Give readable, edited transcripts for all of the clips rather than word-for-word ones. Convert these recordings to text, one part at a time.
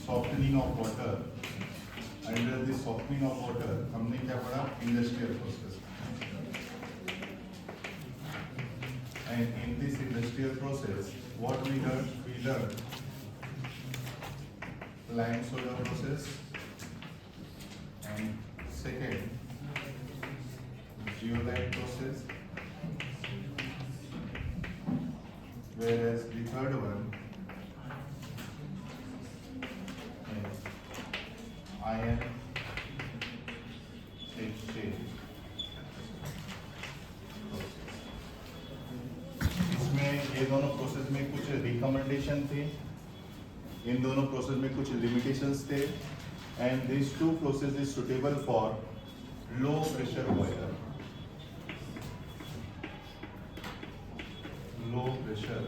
Softening of water, under the softening of water हमने क्या पढ़ा? Industrial process. And in this industrial process, what we learned lime soda process, and second zeolite process, whereas the third one is ion exchange. ये दोनों process में कुछ recommendation थे, इन दोनों process में कुछ लिमिटेशंस थे, and this two process is suitable for low pressure boiler. Low pressure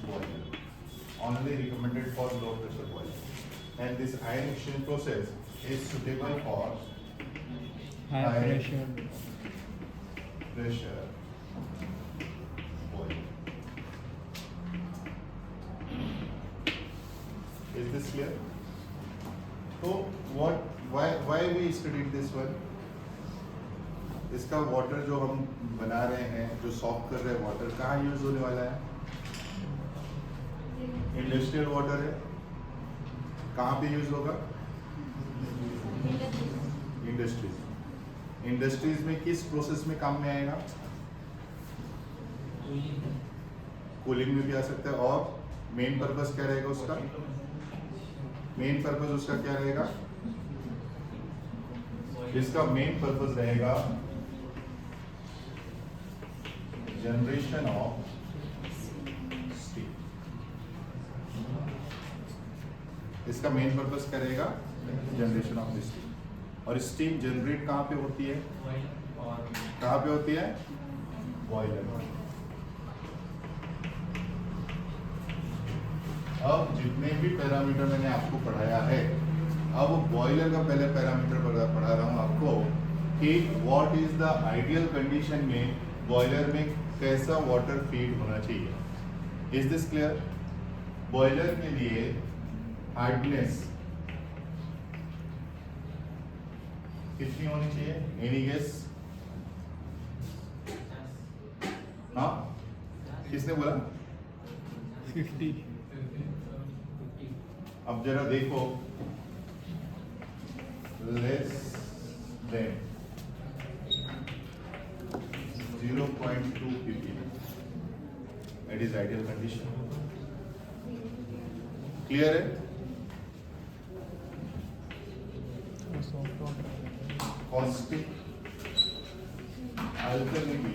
boiler only recommended for low pressure boiler, and this ion exchange process is suitable for high pressure. pressure boiler. Is this clear? So why we studied this one? इसका water जो हम बना रहे हैं, जो soft कर रहे हैं वाटर, कहाँ यूज होने वाला है? इंडस्ट्रियल वाटर है, कहाँ पे यूज होगा? इंडस्ट्रीज। इंडस्ट्रीज में किस प्रोसेस में काम में आएगा? कूलिंग में भी आ सकता है। और मेन पर्पस क्या रहेगा उसका? मेन पर्पस उसका क्या रहेगा? इसका मेन पर्पस रहेगा जनरेशन ऑफ स्टीम। इसका मेन पर्पस क्या रहेगा? Generation of steam. और स्टीम जनरेट कहाँ पे होती है? कहाँ पे होती है? बॉयलर में। अब जितने भी पैरामीटर मैंने आपको पढ़ाया है, अब बॉयलर का पहले पैरामीटर पढ़ा रहा हूँ आपको कि what is the ideal condition में बॉयलर में कैसा वाटर फीड होना चाहिए। Is this clear? बॉयलर के लिए हार्डनेस कितनी होनी चाहिए? Any guess? हाँ, किसने बोला? 50. अब जरा देखो, less than 0.2 ppm, that is ideal condition. Clear है? कॉन्स्टिक अल्कलिनिटी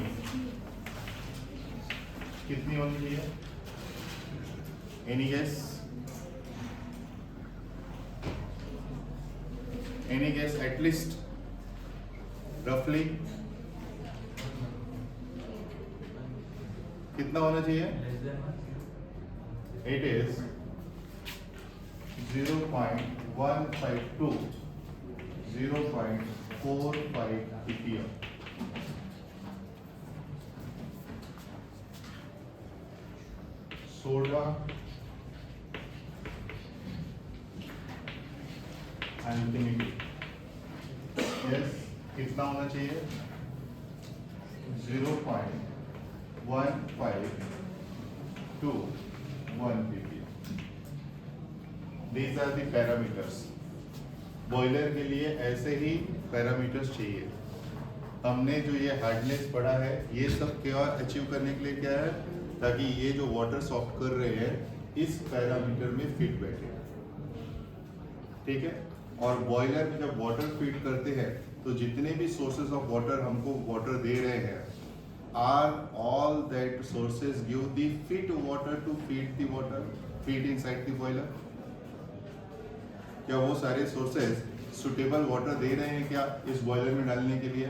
कितनी होनी चाहिए? Any guess? Any guess? At least roughly कितना होना चाहिए? It is 0.152, 0.45 ppm. Soda alkalinity yes कितना होना चाहिए? 0.15 to 1 ppm. These are the parameters. Boiler के लिए ऐसे ही पैरामीटर्स चाहिए। हमने जो ये हार्डनेस पढ़ा है, ये सब क्या अचीव करने के लिए क्या है? ताकि ये जो वाटर सॉफ्ट कर रहे हैं इस पैरामीटर में फिट बैठे। ठीक है? और बॉयलर में जब वाटर फीड करते हैं तो जितने भी सोर्सेज ऑफ वाटर हमको वाटर दे रहे हैं, are all that sources give the fit water to feed the water, feed inside the boiler? क्या वो सारे सोर्सेज सुटेबल वाटर दे रहे हैं क्या इस बॉयलर में डालने के लिए?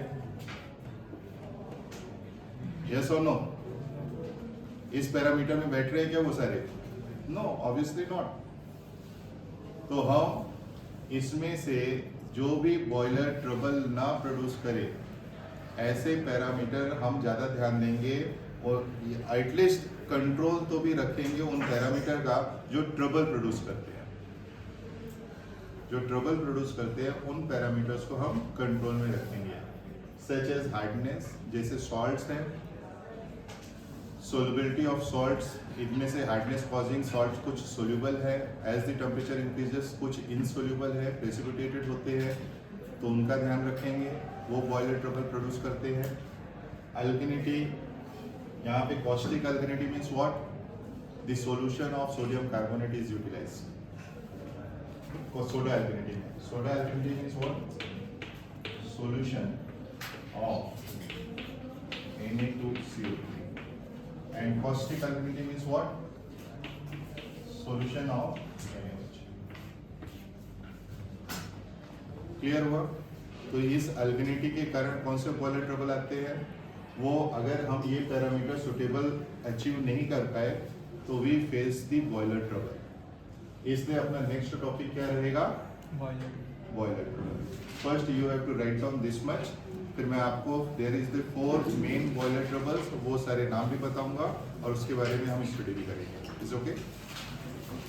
यस और नो? इस पैरामीटर में बैठ रहे हैं क्या वो सारे? No, obviously not. तो हम इसमें से जो भी बॉयलर ट्रबल ना प्रोड्यूस करे, ऐसे पैरामीटर हम ज़्यादा ध्यान देंगे और एटलीस्ट कंट्रोल तो भी रखेंगे उन पैरामीटर का जो ट्रबल प्रोड्यूस करते हैं। जो ट्रबल प्रोड्यूस करते हैं उन पैरामीटर्स को हम कंट्रोल में रखेंगे, सच एज हार्डनेस, जैसे सॉल्ट्स हैं, सोल्युबिलिटी ऑफ सॉल्ट्स, इनमें से हार्डनेस कॉजिंग सॉल्ट कुछ सोल्यूबल है, एज द टेम्परेचर इंक्रीजेस कुछ इनसोल्यूबल है, प्रेसिपिटेटेड होते हैं, तो उनका ध्यान रखेंगे, वो बॉयलर ट्रबल प्रोड्यूस करते हैं। अल्कनिटी, यहाँ पे caustic alkalinity means what, the solution of sodium carbonate is utilised. Soda alkalinity means what, solution of Na2CO3, and caustic alkalinity means what, solution of NaOH। Clear हुआ? तो इस अल्कनिटी के कारण कौन से बॉयलर ट्रबल आते हैं, वो अगर हम ये पैरामीटर सुटेबल अचीव नहीं कर पाए तो we face the boiler trouble. इसलिए अपना नेक्स्ट टॉपिक क्या रहेगा, boiler trouble. First you have to write down this much, फिर मैं आपको there is the 4 main boiler troubles, वो सारे नाम भी बताऊंगा और उसके बारे में हम स्टडी भी करेंगे। Is okay?